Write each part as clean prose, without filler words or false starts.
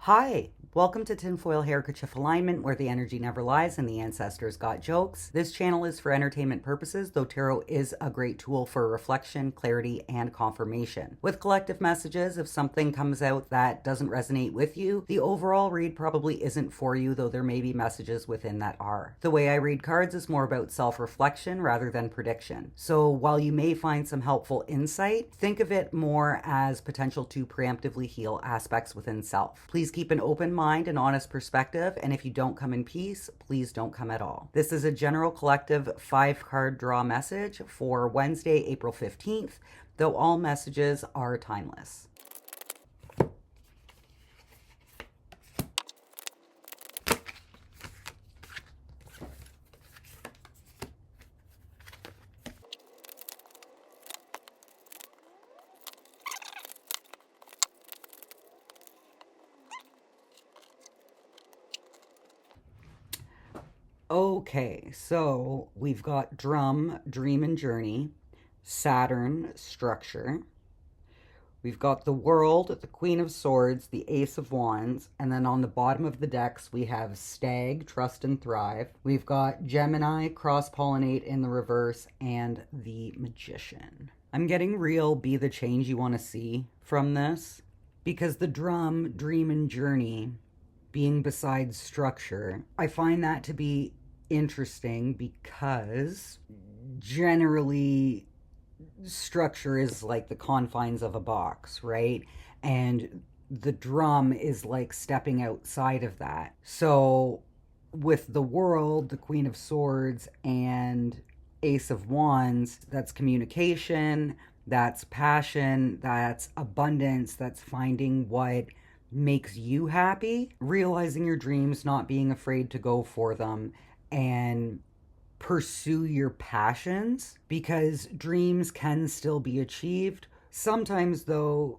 Hi, welcome to Tinfoil Handkerchief Alignment, where the energy never lies and the ancestors got jokes. This channel is for entertainment purposes, though tarot is a great tool for reflection, clarity, and confirmation. With collective messages, if something comes out that doesn't resonate with you, the overall read probably isn't for you, though there may be messages within that are. The way I read cards is more about self-reflection rather than prediction. So while you may find some helpful insight, think of it more as potential to preemptively heal aspects within self. Please keep an open mind and honest perspective, and if you don't come in peace, please don't come at all. This is a general collective 5-card draw message for Wednesday, April 15th, though all messages are timeless. Okay, so we've got Drum, Dream and Journey, Saturn, Structure. We've got the World, the Queen of Swords, the Ace of Wands, and then on the bottom of the decks we have Stag, Trust and Thrive. We've got Gemini, Cross-Pollinate in the reverse, and the Magician. I'm getting real be the change you want to see from this, because the Drum, Dream and Journey being beside Structure, I find that to be interesting because generally Structure is like the confines of a box, right? And the Drum is like stepping outside of that. So with the World, the Queen of Swords, and Ace of Wands, that's communication, that's passion, that's abundance, that's finding what makes you happy, realizing your dreams, not being afraid to go for them, and pursue your passions, because dreams can still be achieved. Sometimes, though,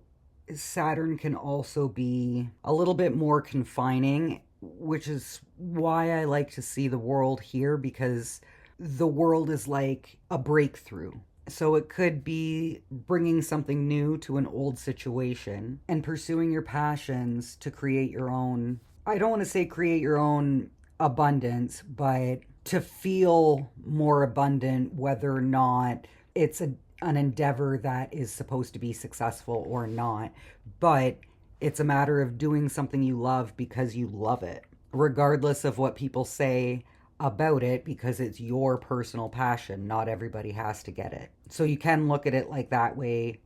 Saturn can also be a little bit more confining, which is why I like to see the World here, because the World is like a breakthrough. So it could be bringing something new to an old situation and pursuing your passions to create your own, I don't want to say create your own abundance, but to feel more abundant, whether or not it's an endeavor that is supposed to be successful or not. But it's a matter of doing something you love because you love it, regardless of what people say about it, because it's your personal passion. Not everybody has to get it. So you can look at it like that way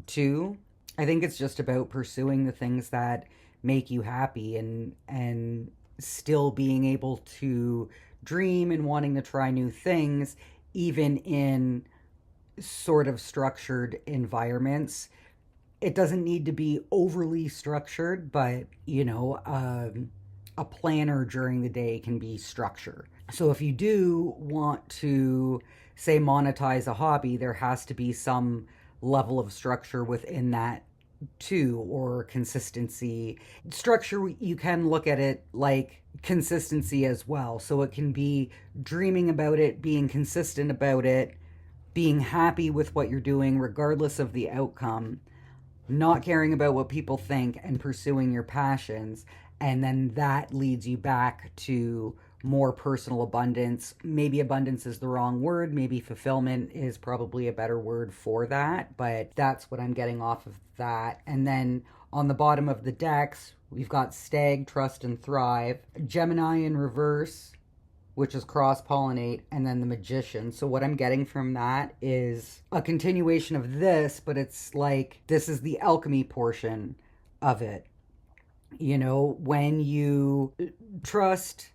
too. I think it's just about pursuing the things that make you happy and still being able to dream and wanting to try new things, even in sort of structured environments. It doesn't need to be overly structured, but a planner during the day can be structure. So if you do want to, say, monetize a hobby, there has to be some level of structure within that too, or consistency. Structure, you can look at it like consistency as well. So it can be dreaming about it, being consistent about it, being happy with what you're doing regardless of the outcome, not caring about what people think, and pursuing your passions. And then that leads you back to more personal abundance. Maybe abundance is the wrong word. Maybe fulfillment is probably a better word for that. But that's what I'm getting off of that. And then on the bottom of the decks, we've got Stag, Trust, and Thrive. Gemini in reverse, which is Cross-Pollinate, and then the Magician. So what I'm getting from that is a continuation of this, but it's like this is the alchemy portion of it. You know, when you trust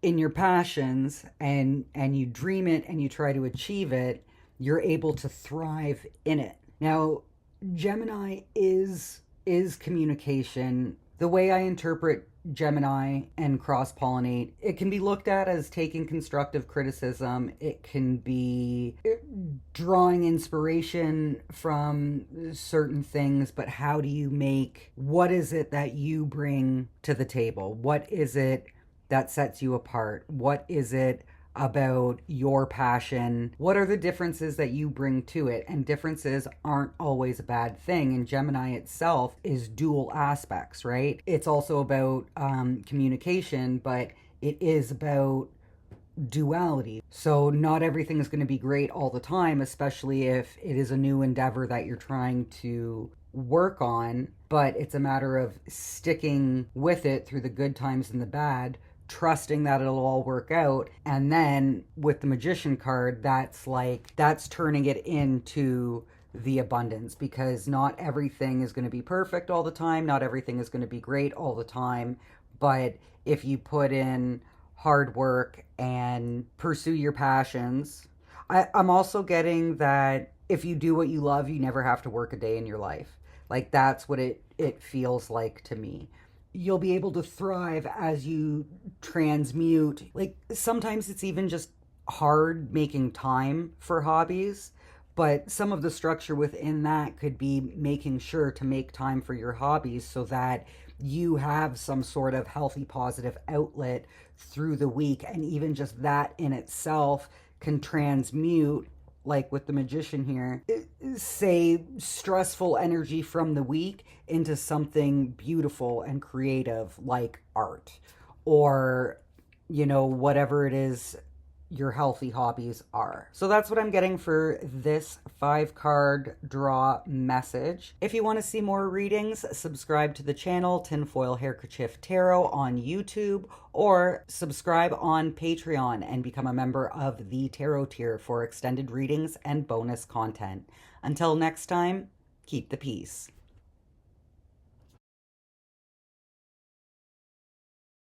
in your passions and you dream it and you try to achieve it, you're able to thrive in it. Now, Gemini is communication. The way I interpret Gemini and Cross-Pollinate, it can be looked at as taking constructive criticism. It can be drawing inspiration from certain things, but how do you what is it that you bring to the table? What is it that sets you apart? What is it about your passion. What are the differences that you bring to it? And differences aren't always a bad thing. And Gemini itself is dual aspects, right? It's also about communication, but it is about duality. So not everything is going to be great all the time, especially if it is a new endeavor that you're trying to work on, but it's a matter of sticking with it through the good times and the bad, trusting that it'll all work out. And then with the Magician card, that's turning it into the abundance, because not everything is going to be perfect all the time, not everything is going to be great all the time, but if you put in hard work and pursue your passions. I'm also getting that if you do what you love, you never have to work a day in your life. Like, that's what it feels like to me. You'll be able to thrive as you transmute. Like, sometimes it's even just hard making time for hobbies, but some of the structure within that could be making sure to make time for your hobbies so that you have some sort of healthy, positive outlet through the week. And even just that in itself can transmute, like with the Magician here, say stressful energy from the week into something beautiful and creative, like art, or, whatever it is your healthy hobbies are. So that's what I'm getting for this 5-card draw message. If you want to see more readings, subscribe to the channel Tinfoil Handkerchief Tarot on YouTube, or subscribe on Patreon and become a member of the Tarot tier for extended readings and bonus content. Until next time, keep the peace.